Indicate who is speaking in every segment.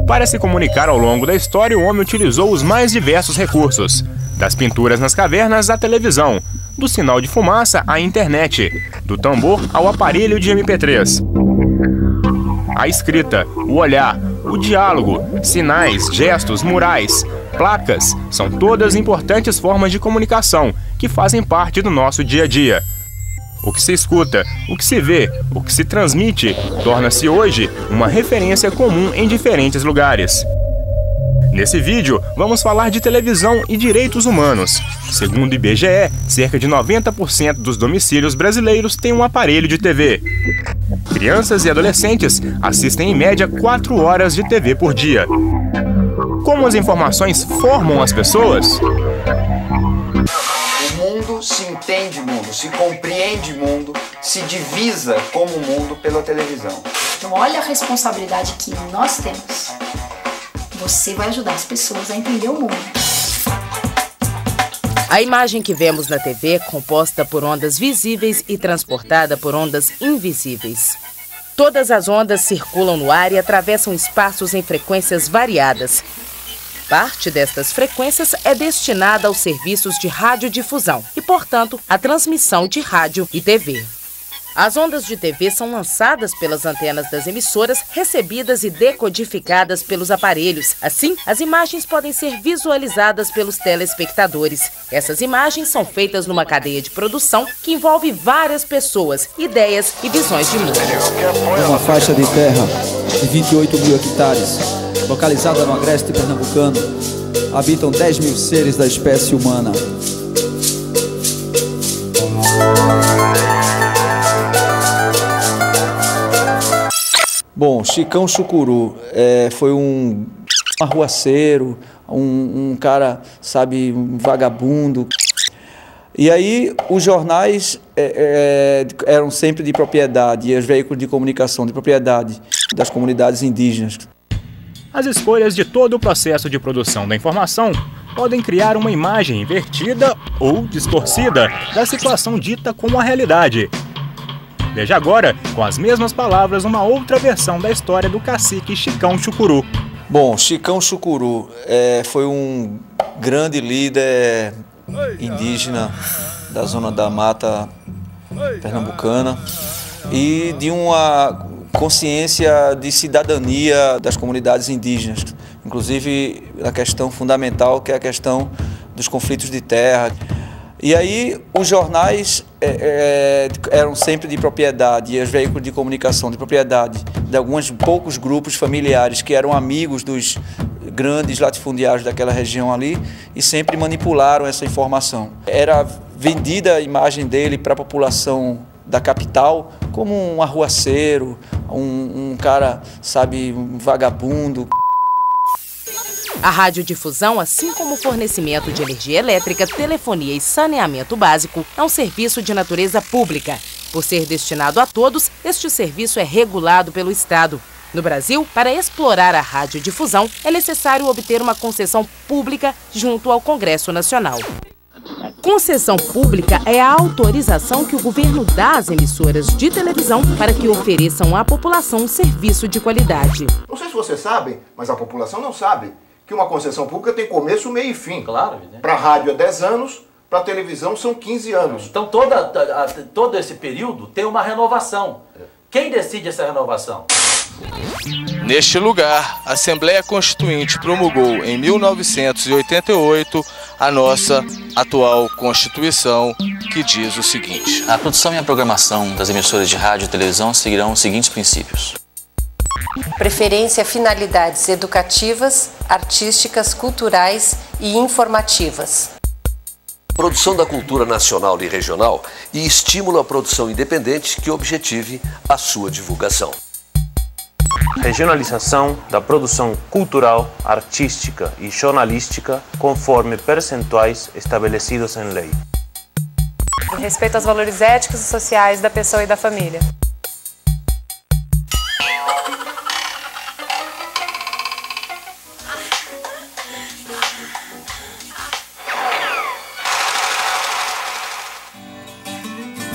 Speaker 1: Para se comunicar ao longo da história, o homem utilizou os mais diversos recursos, das pinturas nas cavernas à televisão, do sinal de fumaça à internet, do tambor ao aparelho de MP3. A escrita, o olhar, o diálogo, sinais, gestos, murais, placas, são todas importantes formas de comunicação que fazem parte do nosso dia a dia. O que se escuta, o que se vê, o que se transmite, torna-se hoje uma referência comum em diferentes lugares. Nesse vídeo, vamos falar de televisão e direitos humanos. Segundo o IBGE, cerca de 90% dos domicílios brasileiros têm um aparelho de TV. Crianças e adolescentes assistem em média 4 horas de TV por dia. Como as informações formam as pessoas?
Speaker 2: O mundo se entende mundo, se compreende mundo, se divisa como mundo pela televisão.
Speaker 3: Então olha a responsabilidade que nós temos. Você vai ajudar as pessoas a entender o mundo.
Speaker 4: A imagem que vemos na TV é composta por ondas visíveis e transportada por ondas invisíveis. Todas as ondas circulam no ar e atravessam espaços em frequências variadas. Parte destas frequências é destinada aos serviços de radiodifusão e, portanto, à transmissão de rádio e TV. As ondas de TV são lançadas pelas antenas das emissoras, recebidas e decodificadas pelos aparelhos. Assim, as imagens podem ser visualizadas pelos telespectadores. Essas imagens são feitas numa cadeia de produção que envolve várias pessoas, ideias e visões de mundo.
Speaker 5: É uma faixa de terra de 28 mil hectares, localizada no agreste pernambucano. Habitam 10 mil seres da espécie humana. Bom, Chicão Chucuru foi um arruaceiro, um cara, sabe, um vagabundo. E aí os jornais eram sempre de propriedade, e os veículos de comunicação de propriedade das comunidades indígenas.
Speaker 1: As escolhas de todo o processo de produção da informação podem criar uma imagem invertida ou distorcida da situação dita como a realidade. Veja agora, com as mesmas palavras, uma outra versão da história do cacique Chicão Chucuru.
Speaker 5: Bom, Chicão Chucuru foi um grande líder indígena da zona da mata pernambucana e de uma consciência de cidadania das comunidades indígenas, inclusive na questão fundamental, que é a questão dos conflitos de terra. E aí os jornais eram sempre de propriedade, e os veículos de comunicação de propriedade de alguns poucos grupos familiares que eram amigos dos grandes latifundiários daquela região ali e sempre manipularam essa informação. Era vendida a imagem dele para a população da capital como um arruaceiro, um cara, sabe, um vagabundo.
Speaker 4: A radiodifusão, assim como o fornecimento de energia elétrica, telefonia e saneamento básico, é um serviço de natureza pública. Por ser destinado a todos, este serviço é regulado pelo Estado. No Brasil, para explorar a radiodifusão, é necessário obter uma concessão pública junto ao Congresso Nacional. Concessão pública é a autorização que o governo dá às emissoras de televisão para que ofereçam à população um serviço de qualidade.
Speaker 6: Não sei se vocês sabem, mas a população não sabe que uma concessão pública tem começo, meio e fim.
Speaker 7: Claro.
Speaker 6: Para a rádio é 10 anos, para a televisão são 15 anos.
Speaker 7: Então todo esse período tem uma renovação. Quem decide essa renovação?
Speaker 8: Neste lugar, a Assembleia Constituinte promulgou em 1988 a nossa atual Constituição, que diz o seguinte:
Speaker 9: a produção e a programação das emissoras de rádio e televisão seguirão os seguintes princípios.
Speaker 10: Preferência a finalidades educativas, artísticas, culturais e informativas.
Speaker 11: Produção da cultura nacional e regional e estímulo à produção independente que objetive a sua divulgação.
Speaker 12: Regionalização da produção cultural, artística e jornalística conforme percentuais estabelecidos em lei.
Speaker 13: Respeito aos valores éticos e sociais da pessoa e da família.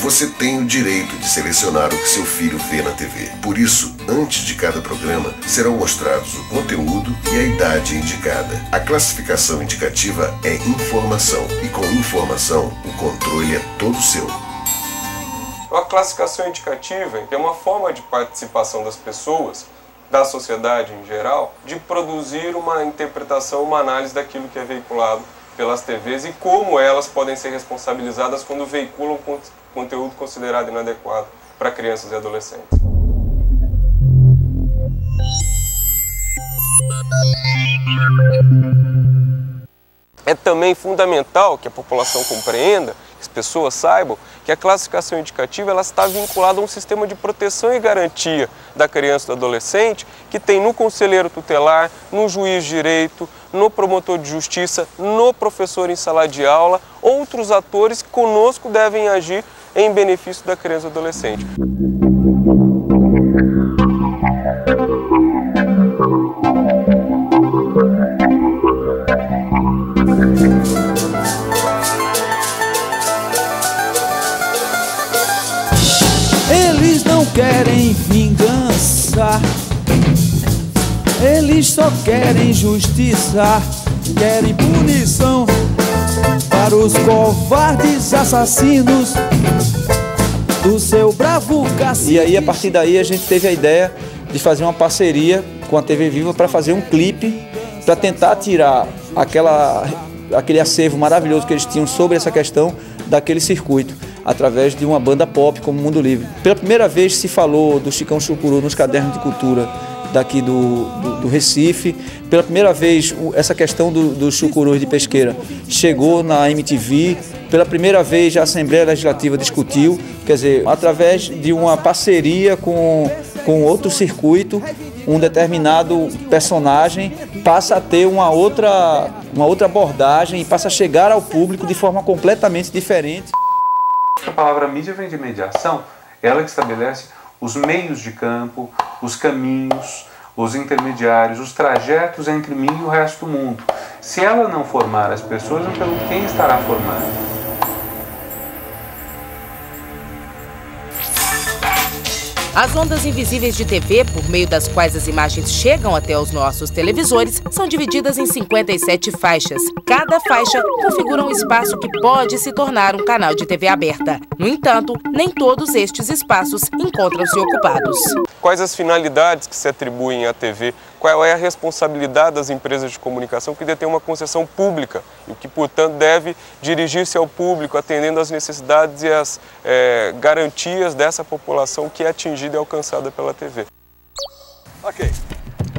Speaker 14: Você tem o direito de selecionar o que seu filho vê na TV. Por isso, antes de cada programa, serão mostrados o conteúdo e a idade indicada. A classificação indicativa é informação e com informação, o controle é todo seu.
Speaker 15: A classificação indicativa é uma forma de participação das pessoas, da sociedade em geral, de produzir uma interpretação, uma análise daquilo que é veiculado pelas TVs e como elas podem ser responsabilizadas quando veiculam conteúdo considerado inadequado para crianças e adolescentes. É também fundamental que a população compreenda, que as pessoas saibam, que a classificação indicativa ela está vinculada a um sistema de proteção e garantia da criança e do adolescente que tem no conselheiro tutelar, no juiz de direito, no promotor de justiça, no professor em sala de aula, outros atores que conosco devem agir em benefício da criança e do adolescente.
Speaker 16: Eles não querem vingança, eles só querem justiça, querem punição para os covardes assassinos do seu bravo cacique.
Speaker 5: E aí, a partir daí, a gente teve a ideia de fazer uma parceria com a TV Viva para fazer um clipe para tentar tirar aquele acervo maravilhoso que eles tinham sobre essa questão daquele circuito, através de uma banda pop como Mundo Livre. Pela primeira vez se falou do Chicão Chucuru nos cadernos de cultura daqui do Recife. Pela primeira vez essa questão dos chucurus de pesqueira chegou na MTV. Pela primeira vez a Assembleia Legislativa discutiu, quer dizer, através de uma parceria com outro circuito, um determinado personagem passa a ter uma outra abordagem e passa a chegar ao público de forma completamente diferente.
Speaker 17: A palavra mídia vem de mediação, ela que estabelece os meios de campo, os caminhos, os intermediários, os trajetos entre mim e o resto do mundo. Se ela não formar as pessoas, eu pergunto quem estará formando.
Speaker 4: As ondas invisíveis de TV, por meio das quais as imagens chegam até os nossos televisores, são divididas em 57 faixas. Cada faixa configura um espaço que pode se tornar um canal de TV aberta. No entanto, nem todos estes espaços encontram-se ocupados.
Speaker 15: Quais as finalidades que se atribuem à TV? Qual é a responsabilidade das empresas de comunicação que detêm uma concessão pública e que, portanto, deve dirigir-se ao público, atendendo às necessidades e às garantias dessa população que é atingida e alcançada pela TV.
Speaker 8: Ok.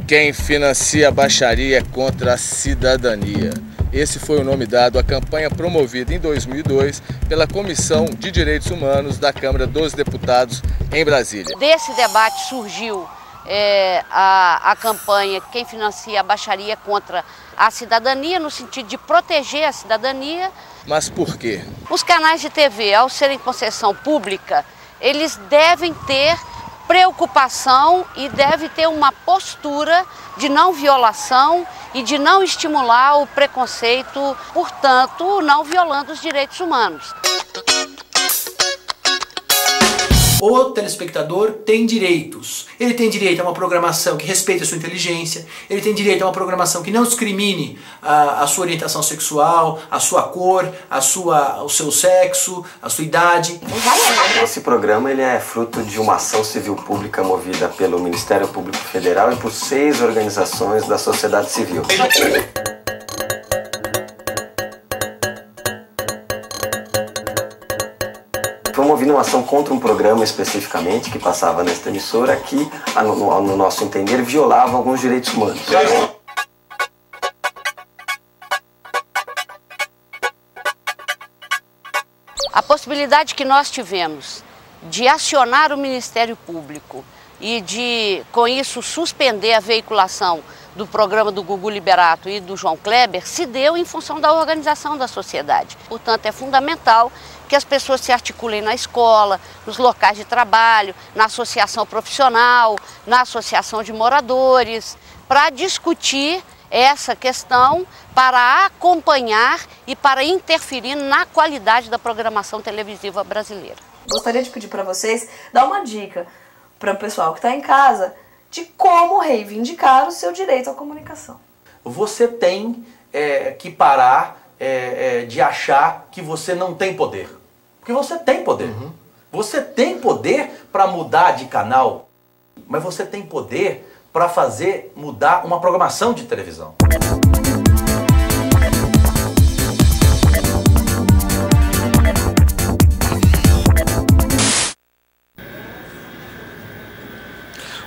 Speaker 8: Quem financia a baixaria é contra a cidadania. Esse foi o nome dado à campanha promovida em 2002 pela Comissão de Direitos Humanos da Câmara dos Deputados em Brasília.
Speaker 18: Desse debate surgiu a campanha Quem Financia a Baixaria contra a Cidadania, no sentido de proteger a cidadania.
Speaker 8: Mas por quê?
Speaker 18: Os canais de TV, ao serem concessão pública, eles devem ter preocupação e devem ter uma postura de não violação e de não estimular o preconceito, portanto, não violando os direitos humanos.
Speaker 19: O telespectador tem direitos. Ele tem direito a uma programação que respeite a sua inteligência, ele tem direito a uma programação que não discrimine a sua orientação sexual, a sua cor, o seu sexo, a sua idade.
Speaker 20: Esse programa ele é fruto de uma ação civil pública movida pelo Ministério Público Federal e por 6 organizações da sociedade civil. Promovendo uma ação contra um programa especificamente que passava nesta emissora que, no nosso entender, violava alguns direitos humanos.
Speaker 18: A possibilidade que nós tivemos de acionar o Ministério Público e de, com isso, suspender a veiculação do programa do Gugu Liberato e do João Kleber se deu em função da organização da sociedade. Portanto, é fundamental que as pessoas se articulem na escola, nos locais de trabalho, na associação profissional, na associação de moradores, para discutir essa questão, para acompanhar e para interferir na qualidade da programação televisiva brasileira.
Speaker 21: Gostaria de pedir para vocês dar uma dica para o pessoal que está em casa de como reivindicar o seu direito à comunicação.
Speaker 7: Você tem que parar de achar que você não tem poder. Porque você tem poder. Uhum. Você tem poder para mudar de canal, mas você tem poder para fazer mudar uma programação de televisão.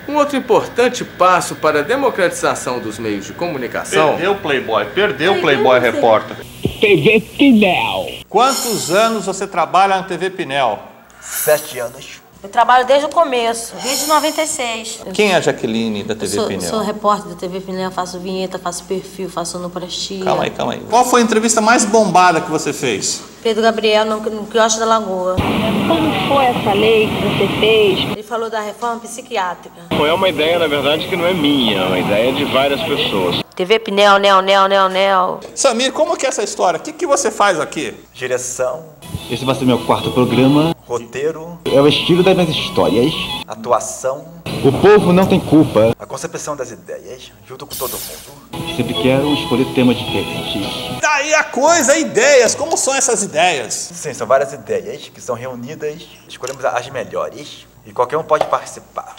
Speaker 8: Um outro importante passo para a democratização dos meios de comunicação...
Speaker 22: Perdeu o Playboy Repórter.
Speaker 23: TV Pinel.
Speaker 22: Quantos anos você trabalha na TV Pinel?
Speaker 24: 7 anos. Eu trabalho desde o começo, desde 96.
Speaker 22: Quem é a Jaqueline da TV Pinel?
Speaker 24: Sou repórter da TV Pinel, faço vinheta, faço perfil, faço sonoplastia.
Speaker 22: Calma aí. Qual foi a entrevista mais bombada que você fez?
Speaker 24: Pedro Gabriel, no quiosque da Lagoa.
Speaker 23: Como foi essa lei que você fez?
Speaker 24: Ele falou da reforma psiquiátrica.
Speaker 25: É uma ideia, na verdade, que não é minha, é uma ideia de várias pessoas.
Speaker 24: TV Pinel, Nel.
Speaker 22: Samir, como que é essa história? O que você faz aqui?
Speaker 24: Direção.
Speaker 23: Esse vai ser meu 4º programa.
Speaker 24: Roteiro.
Speaker 23: É o estilo das minhas histórias.
Speaker 24: Atuação.
Speaker 23: O povo não tem culpa.
Speaker 24: A concepção das ideias, junto com todo mundo.
Speaker 23: Sempre quero escolher temas diferentes.
Speaker 22: Daí a coisa, ideias. Como são essas ideias?
Speaker 24: Sim, são várias ideias que são reunidas. Escolhemos as melhores. E qualquer um pode participar.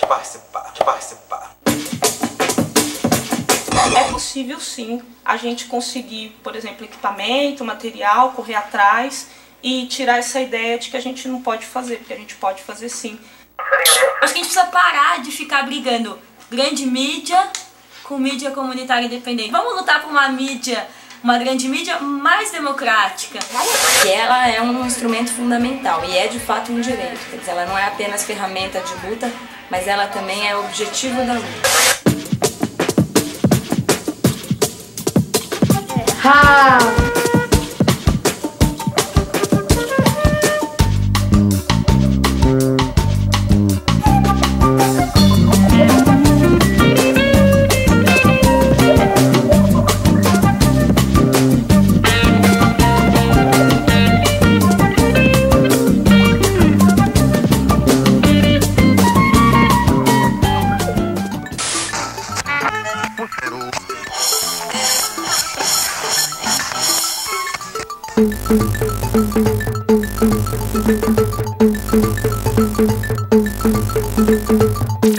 Speaker 26: É possível sim a gente conseguir, por exemplo, equipamento, material, correr atrás e tirar essa ideia de que a gente não pode fazer, porque a gente pode fazer sim.
Speaker 27: Acho que a gente precisa parar de ficar brigando grande mídia com mídia comunitária independente. Vamos lutar por uma grande mídia mais democrática.
Speaker 28: E ela é um instrumento fundamental e é de fato um direito. Quer dizer, ela não é apenas ferramenta de luta, mas ela também é o objetivo da luta.
Speaker 23: Thank you.